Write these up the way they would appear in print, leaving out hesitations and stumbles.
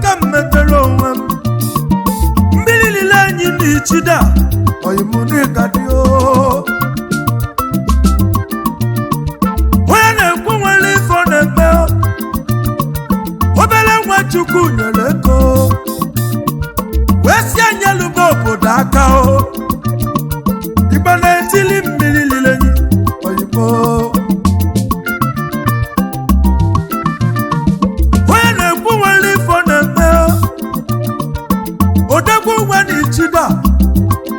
ka mmetere onwe m Mmiri Nyiri Enyi n'ichida oyimuni gadio onye na-ekwu nwere ifo na-eme obere nwa Chukwu nyere ego wee si anyelụba obodo aka Igbo na-etili Mmiri Nyiri Enyi oyimo onye na-ekwu nwere ifo na-eme odegwu nwa n'ichida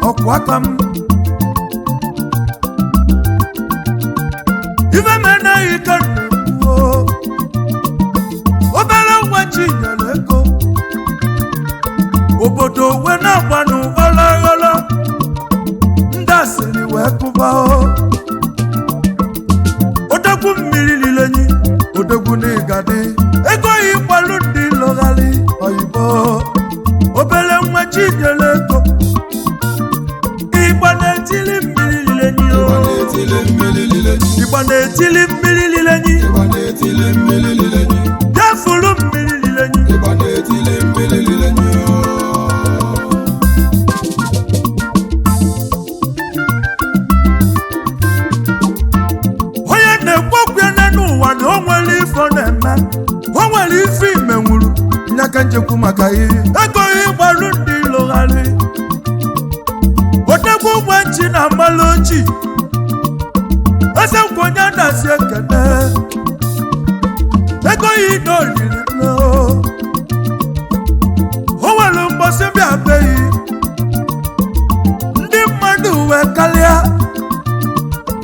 ọkwa aka m ife menaghị ka na-ekwu obere nwa chi nyere ego obodo wee na-agbanụ ọlọghọlọ ndị asịrị wee kụba odegwu Mmiri Nyiri Enyi odegwu n'ịgadị ego yi gbalụ ndị lọgharị oyibo obere nwa chi nyere ego Igbo na-etili Mmiri Nyiri Enyi Igbo na-etili Mmiri Nyiri Enyi ya furu Mmiri Nyiri Enyi onye na-ekwu okwu ya n'ụwa na o nwere ifo na-eme o nwere ife imenwuru nyaka njekwu maka ihe ego ịgbaru ndị lụgharị odegwu nwa nchi na mmalụ ochi eze nkwenye na-asị ekene ego yi na oriri nne o nwere mgbọsị bịa beghị ndị mmadụ wee karịa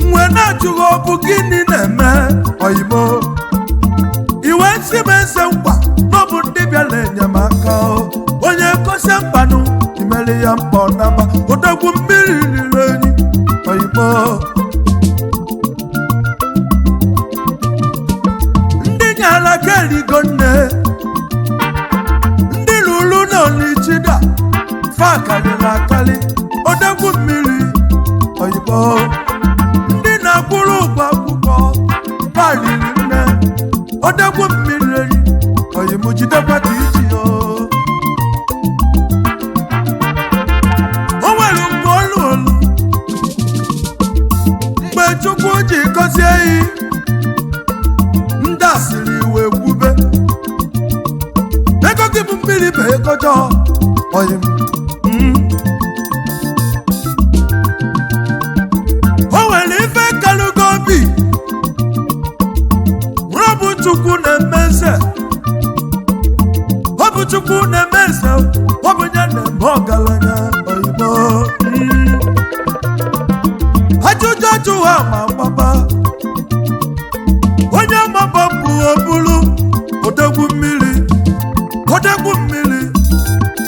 mgbe na-ajụghị ọ bụ gịnị na-eme oyimo iwe nsi m eze nkwa n'ọbụ ndị bịara enyemaka onye kosi mbanụ imere ya mkpọ naba odegwu Mmiri Nyiri Enyi oyimo ndị nyara ka erigo nne ndị lụrụ nọ n'ichida fa karịrị akarị odegwu mmiri oyimo ndị na-akwụrụ ụgwọ akwụkwọ fa riri nne odegwu Mmiri Enyi oyimo jidekwa ka iji o nwere mgbe olu mgbe Chukwu ji gọzie ehi ndị asịrị iwe kwube ego gị bụ mmiri bụ ego jọọ oyim o nwere ife karịgo obi ọ bụ Chukwu na-eme eze ọ bụ Chukwu na-eme eze ọ bụ ya na-eme ọgaranya oyimo ajụjụ ajụ ha ma gbaba onye maba bụ obulu odegwu mmiri odegwu mmiri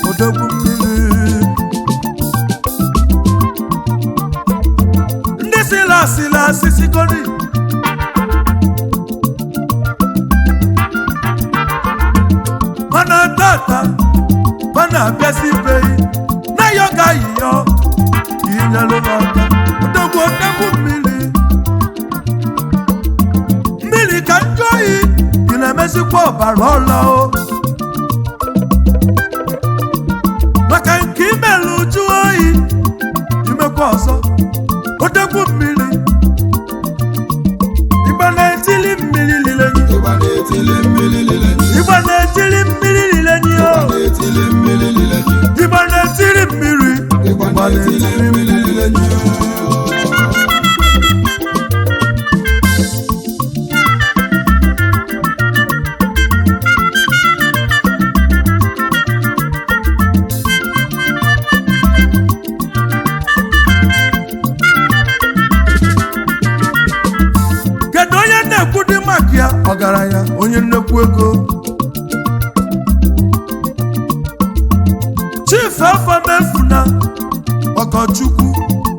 odegwu mmiri ndị sila asisigori mana tata mana abịazi beghị na yoga yiyo inyelu n'aka odegwu mmiri ka njọ oyi ị na-emezikwa ọbara ọla maka nke imelu uju oyi imekwa ọzọ odegwu mmiri Igbo na-etili Mmiri Nyiri Enyi Igbo na-etili Mmiri Nyiri Enyi Igbo na-etili Mmiri ọgaranya onye nnekwu ego Chief Afamefuna Ọkọchukwu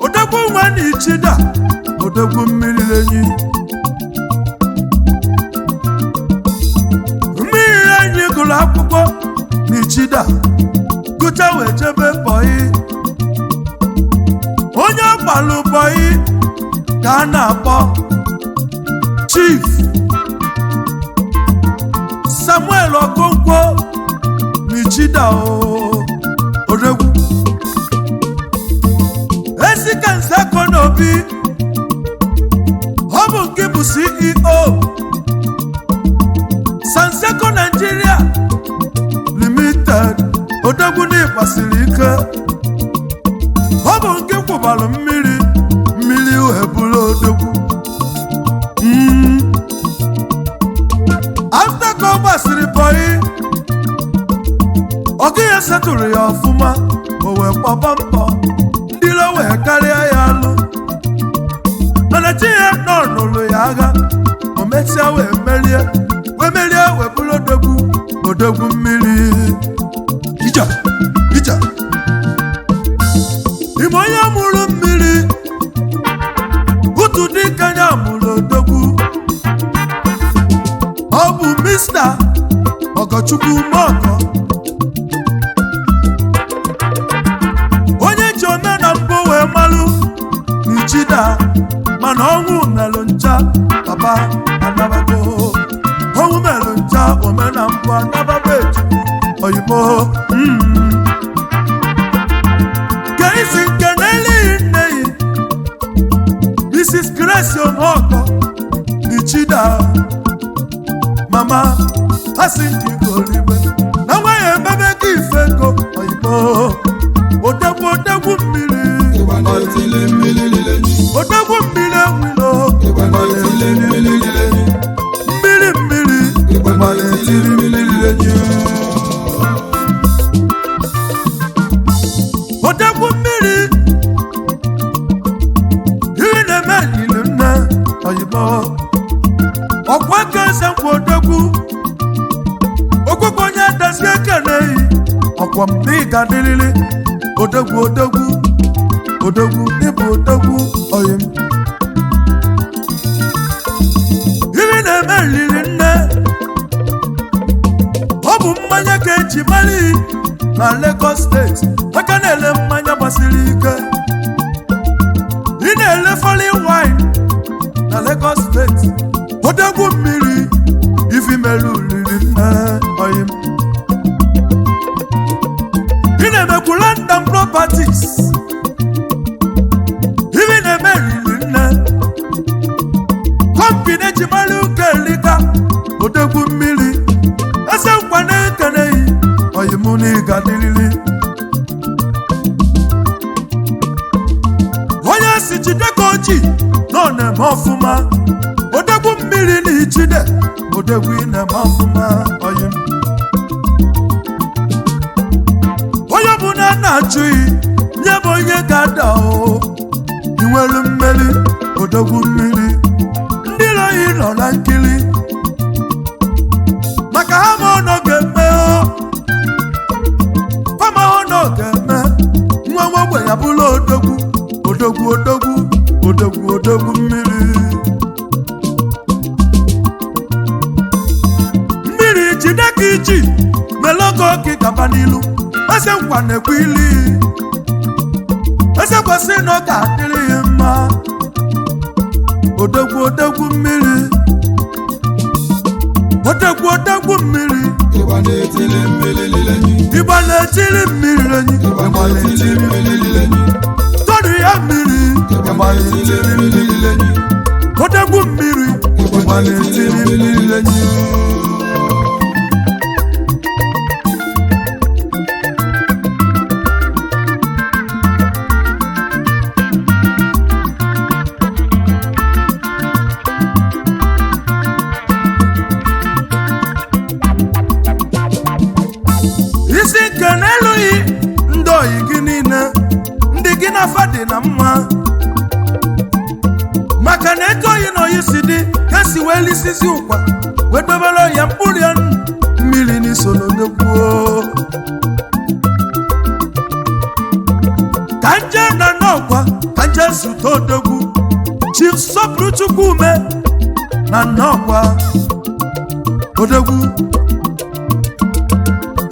odegwu nwa n'ichida odegwu Mmiri Enyi Mmiri Enyi gụrụ akwụkwọ n'ichida gụcha wee jebe bọyị onye ọgbalụ bọyị ka a na-akpọ Chief Samuel Okonkwo Ichida odegwu Esika Nsako n'obi ọ bụ nke bụ CEO Sanseko Nigeria Limited odegwu n'ịkpasiri ike ọ bụ nke kwụbalụ mmiri uhebulu odegwu after ka ọ gbasiri bọyị ọgụ ya setụrụ ya ọfụma o wee kpọba mbọ ndị ilo wee karịa ya alụ mana chi ya nọ n'ụlọ ya agha o mesịa wee merie wee bụrụ odegwu mmiri ija ime onye mụrụ mmiri utu dịka ya mụrụ odegwu ọ bụ Mr. Ọgọchukwu Mọkọ onye ji omena mbụ wee malụ n'Ichida mana ọnwụ melụ ncha baba anabago ọnwụ melụ ncha omena mbụ anabago ejikwu oyibo ka isi nke n'elighị nne yi Mrs. Grace Omoko n'Ichida mama asị nke igolibe na nwa ya emebe gị ife ego oyibo odegwu mmiri odegwu mmiri enwilo odegwu mmiri ihe na-eme yiri nne oyibo ọkwa aka eze nkwa odegwu okwukwe onye adasi ekene yi ọkwa mbe ga-adịrịrị odegwu ịbụ odegwu oyim ihe na-eme liri nne ọ bụ mmanya ka eji mara na Lagos steeti aka na-ele mmanya gbasiri ike ị na-ele foreign wine na Lagos steeti odegwu mmiri ifi melu liri nne oyim ị na-emekwu London properties ifi na-eme liri nne kọmpini eji mara ụka elika odegwu mmiri eze nkwa na-ekeneghị oyim na ịga dịrịrị onye si jide ka oji nọ na-eme ọfụma odegwu mmiri na Ichida odegwu ị na-eme ọfụma oyim onye bụ na na-achụghị nye bụ onye ga-ada inwelu mmeri odegwu mmiri ndị loyi nọ na nkiri maka ha ma ọnọ ga-eme fama ọnọ ga-eme nwa nwogbe ya bụrụ odegwu mmiri jide ka iji melogo gị gaba n'ilu eze nkwa na-ekwu ili eze kwesị na ọ ga-adịrị ya mma odegwu mmiri odegwu mmiri ịgba na-etili mmiri lenyi tọdụ ya mmiri ịgba na-etili mmiri lenyi odegwu mmiri ịgba na-etili mmiri lenyi isi nke n'elughị ndị oyi gị niile ndị gị na afa dị na mma maka na etu oyi na oyi si dị ka esi wee lisisi ụkwa wee dobere ya mkpụrụ ya mmiri n'isoro n'egwuo ka nje na n'ọkwa ka nje zute odegwu Chief Sọpụrụ Chukwume na n'ọkwa odegwu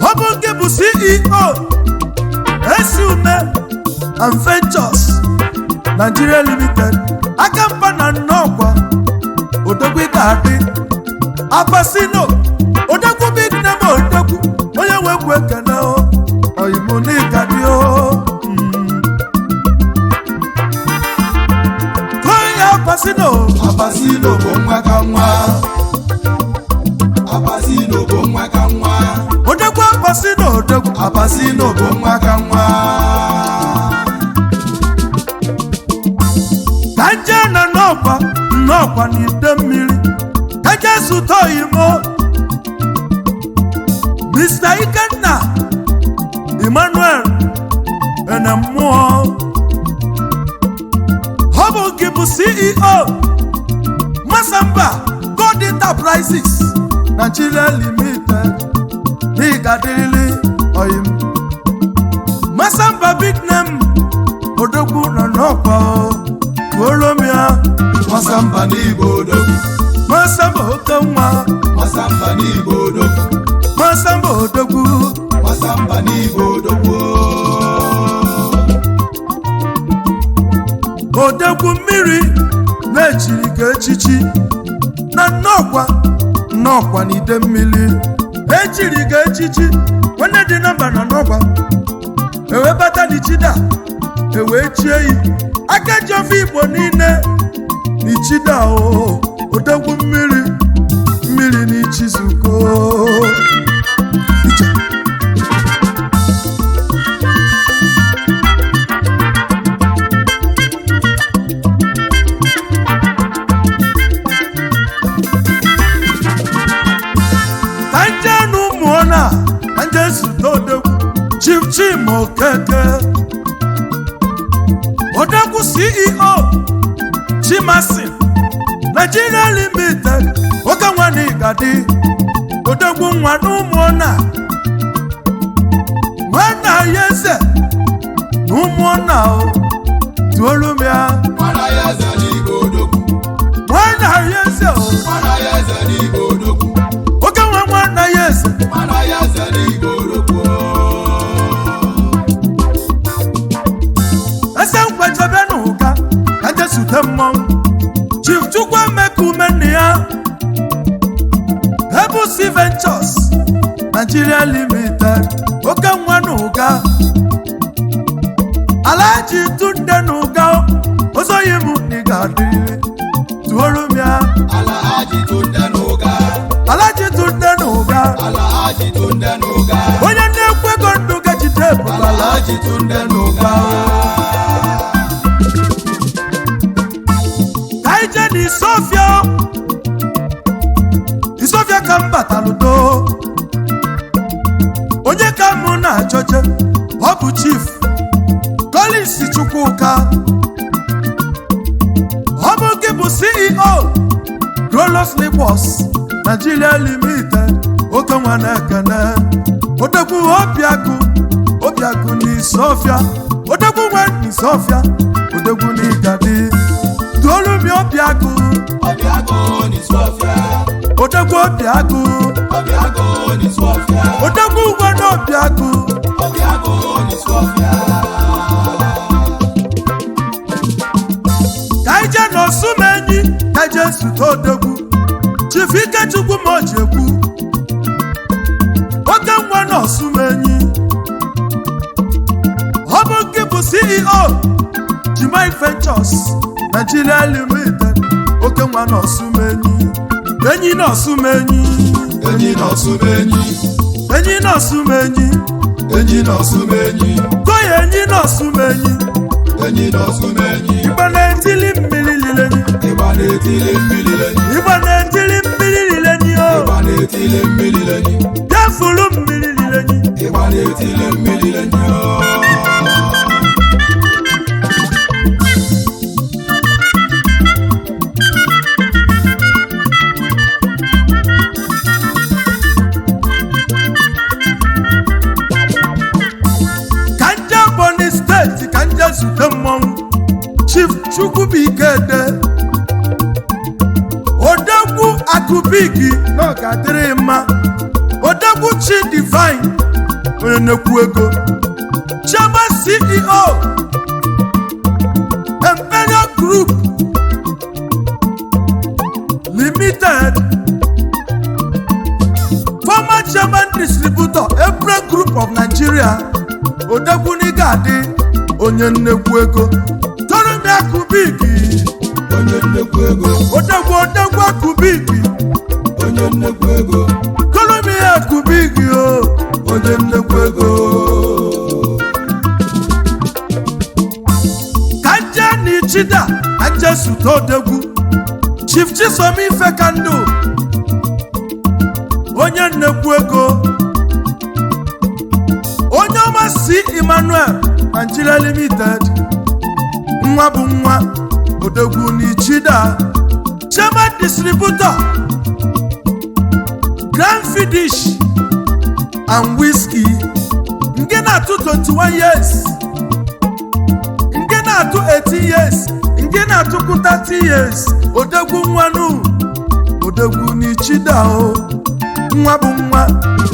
ọ bụ nke bụ CEO Esiume and Ventures Nigeria Limited aka mba na nnọkwa odegwu ga-adị Abasino odegwu big name odegwu onye nwekwu ekene oyimunika dio Koya Abasino bomwaka nwa Abasino bomwaka nwa Odegwu Abasino bomwaka nwa Kanje na nọkwa n'ide mmiri Kanje zụta oyimo Mr. Ikenna Emmanuel ene mmụọ ọ bụ gị bụ CEO Masamba God Enterprises Nigeria Limited n'Igadili oyim Masamba big name odogwu na n'ọkwa Olomia Masamba n'Igbo odogwu Masamba okenwa Masamba n'Igbo odogwu Masamba odogwu Masamba n'Igbo odogwu Odogwu mmiri na-echiri ka echichi na nnọkwa n'ide mmiri echiri ka echichi nwanne dị namba na nnọkwa ewe bata n'ichida ewe chie yi aka ji ofe Igbo niile n'ichida odogwu mmiri n'ichizuko Chimo Keke Odogwu CEO Chimasin Nigeria Limited Oke nwa Igadi Odogwu nwa n'ụmụọna nwana yeze n'ụmụọna Tuolumia Nwana yeze n'Igbo odogwu nwana yeze n'Igbo odogwu Oke nwana yeze n'Igbo odogwu Chief Chukwuemeka Umenia Ebusi Ventures Nigeria Limited Oke nwa n'ụga Alhaji Tunde n'ụga Ozoyimu n'Igadili Tuolumia Alhaji Tunde n'ụga onye na-ekwe ego ndụ gachite bụ Alhaji Tunde n'ụga Isofia ka m bataludo onye ka mụ na-achọje ọ bụ Chief Collins Chukwuka ọ bụ gị bụ CEO Grolos Lagos Nigeria Limited oke nwa na-ekene odogwu obiagụ n'Isofia odogwu nwe n'Isofia odogwu n'Igadi Tuolumi obiagụ n'Isofia odogwu obiagụ n'Isofia odogwu ugwe n'obiagụ n'Isofia Kaije n'Osumenyi Kaije zụta odogwu Chief Ikechukwu Mojekwu oke nwa n'Osumenyi ọ bụ gị bụ CEO Jimai Ventures Nigeria Limited oke nwa n'Osumenyi enyi n'Osumenyi Koya enyi n'Osumenyi Igba na-etili mmiri lilenyi Igba na-etili mmiri lilenyi ya furu mmiri lilenyi Igba na-etili mmiri lilenyi zute mmọnwụ Chief Chukwubikede Odogwu Akubigi n'ọgadịrị mma Odogwu Chi Divine onye na-ekwu ego Chairman CEO Imperial Group Limited Former Chairman Distributor April Group of Nigeria odegwu n'igadi onye nnekwu ego tọrọ m akụbigi onye nnekwu ego odegwu akụbigi onye nnekwu ego tọrọ m akụbigi onye nnekwu ego kanja ni chida kanja suto odegwu Chief Chisomi Fekando onye nnekwu ego onye ọma si Emmanuel Nigeria Limited nwa bụ nwa odegwu n'ichida Chairman Distributor Grand Fidish and Whiskey nke na-atụ 21 years nke na-atụ 18 years nke na-atụkwu 30 years odegwu nwanụ odegwu n'ichida nwa bụ nwa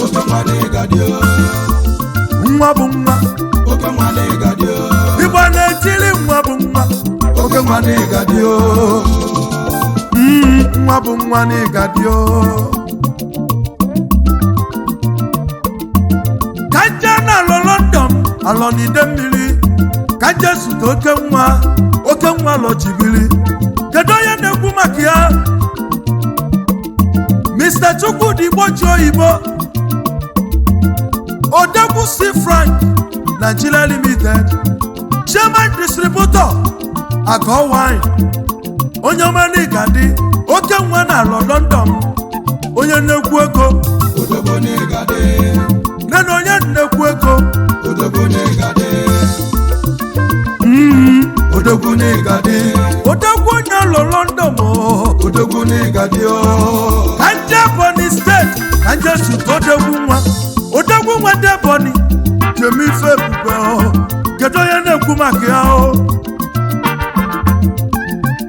oke nwa n'ịgadị nwa bụ nwa oke nwa n'ịgadị Igbo na-etili nwa bụ nwa oke nwa n'ịgadị nwa bụ nwa n'ịgadị kanja na alọ London alọ n'ide mmiri kanja zute oke nwa lọchibiri kedu onye na-ekwu maka ya Mr. Chukwudi Igbochi oyibo odegwu C. Frank Nigeria Limited Chairman Distributor Agọ Wine onye ọma n'igadi oke nwa na alọ London onye nnekwu ego odogwu n'ịgadị nene onye nnekwu ego odogwu n'ịgadị odegwu n'igadi odegwu onye alọ London odogwu n'ịgadị kanja Ebonyi steeti kanja suto odegwu nwa ndị Ebonyi jemife ebube kedu onye na-ekwu maka ya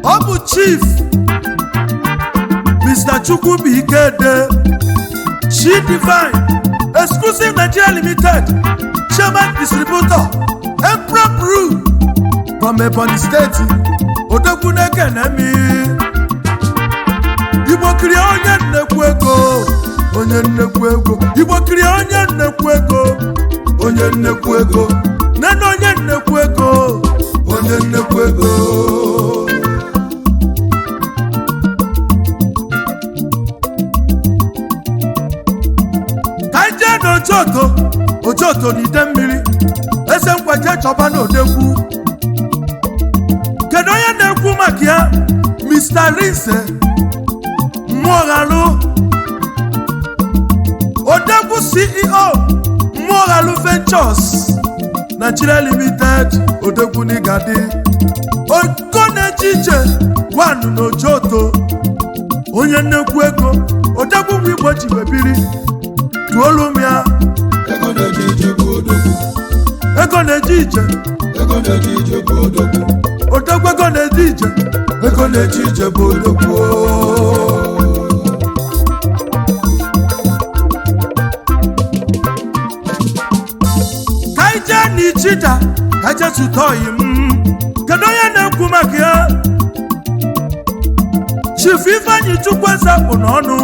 ọ bụ Chief Mr. Chukwubuikede Chi Divine Exclusive Nigeria Limited Chairman Distributor Emperor Brew from Ebonyi State odegwu na-ekenemi Igbo kiri onye nnekwu ego Igbo kiri onye nnekwu ego nene onye nnekwu ego onye nnekwu ego kanje na ojoto n'ide mmiri eze nkwaje chọba na odegwu kedu onye na-ekwu maka ya Mr. Rinse Mmụọghalụ odegwu CEO Mmụọghalụ Ventures Nigeria Limited odegwu n'igadi ogo na-eje ije wanụ na ojoto onye nnekwu ego odegwu nwa Igbo ji webiri tuolu m ya ego na-eje ije bụ odogwu ego na-eje ije ego na-eje ije bụ odogwu odegwu ego na-eje ije ego na-eje ije bụ odogwu kaije n'ichida kaije sutoyi kedu onye na-ekwu maka ya Chief Ifeanyi Chukwueze kpụ n'ọnụ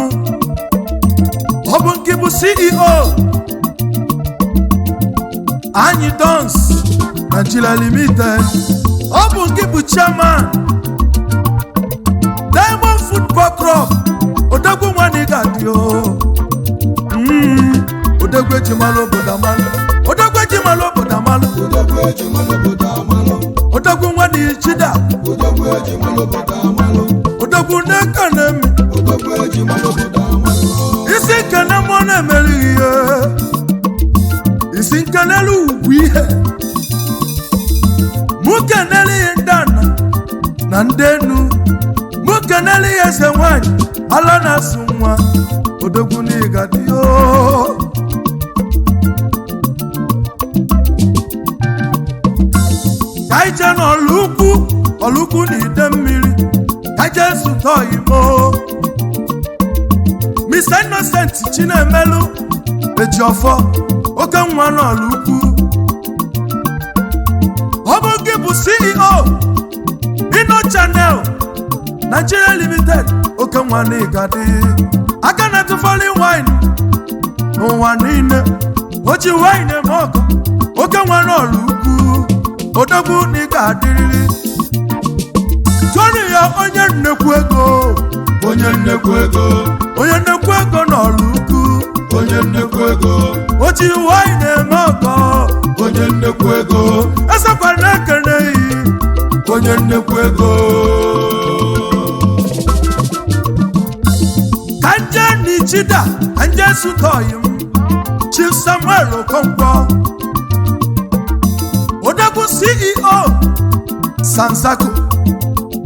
ọ bụ nke bụ CEO Anyị Dons Nigeria Limited ọ bụ nke bụ Chairman Diamond Football Club odegwu nwa n'igadi odegwu ejimalụ obodo amalụ odegwu ejimalụ obodo amalụ odogwu ejimalụ obodo amalụ odegwu nwa n'ichida odogwu ejimalụ obodo amalụ odegwu na-ekenemi odogwu ejimalụ obodo amalụ isi nkene mụọ na-emerighị ihe isi nkenelu ugwu ihe mụ kenelu ihe ndị ana na ndị enu mụ kenelu ihe eze nwanyị ala na-asụ nwa odegwu n'igadi kaije na ọlụkwu na ide mmiri kaije zụta oyimo Mr. Innocent Chinemelu Ejiofọ oke nwa n'ọlụkwu ọ bụ gị bụ CEO Inno Channel Nigeria Limited oke nwa n'igadi aka na-atụfọli wine n'ụwa niile oji wine eme ọgọ oke nwere ọrụ ukwu odogwu na ị ga-adịrịrị tụọrọ ya onye nnekwu ego onye nnekwu ego n'ọrụ ukwu onye nnekwu ego oji wine eme ọgọ onye nnekwu ego ezekwara na-ekene iyi onye nnekwu ego kanje n'ichida kanje sutoyi m Chief Samuel Okonkwo odogwu CEO Sansaku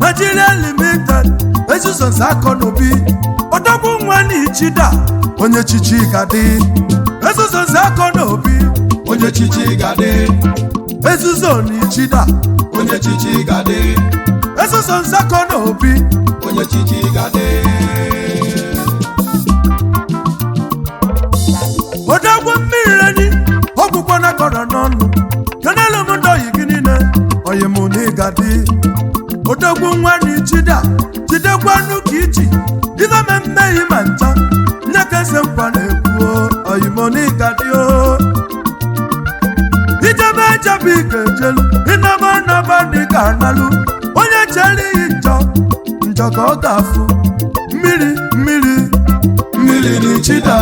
Nigeria Limited ezuzo Nzako n'obi odogwu nwa n'ichida onye chichi gadi ezuzo Nzako n'obi onye chichi gadi ezuzo n'ichida onye chichi gadi ezuzo Nzako n'obi onye chichi gadi odogwu mmiri enyi ọgwụkwọ na kọrọ n'ọnụ kenelu m ndoyi gị niile oyi m n'ịgadi odogwu nwa n'ichida jidekwanụ ka iji ife mmehie ma ncha nye ka eze nkwa na-ekwuo oyi m n'ịgadi o ijebe ejebe ị ga-ejelu ịnaba nnaba dị ka analụ onye chere iyi njọ ka ọ ga-afụ mmiri n'ichida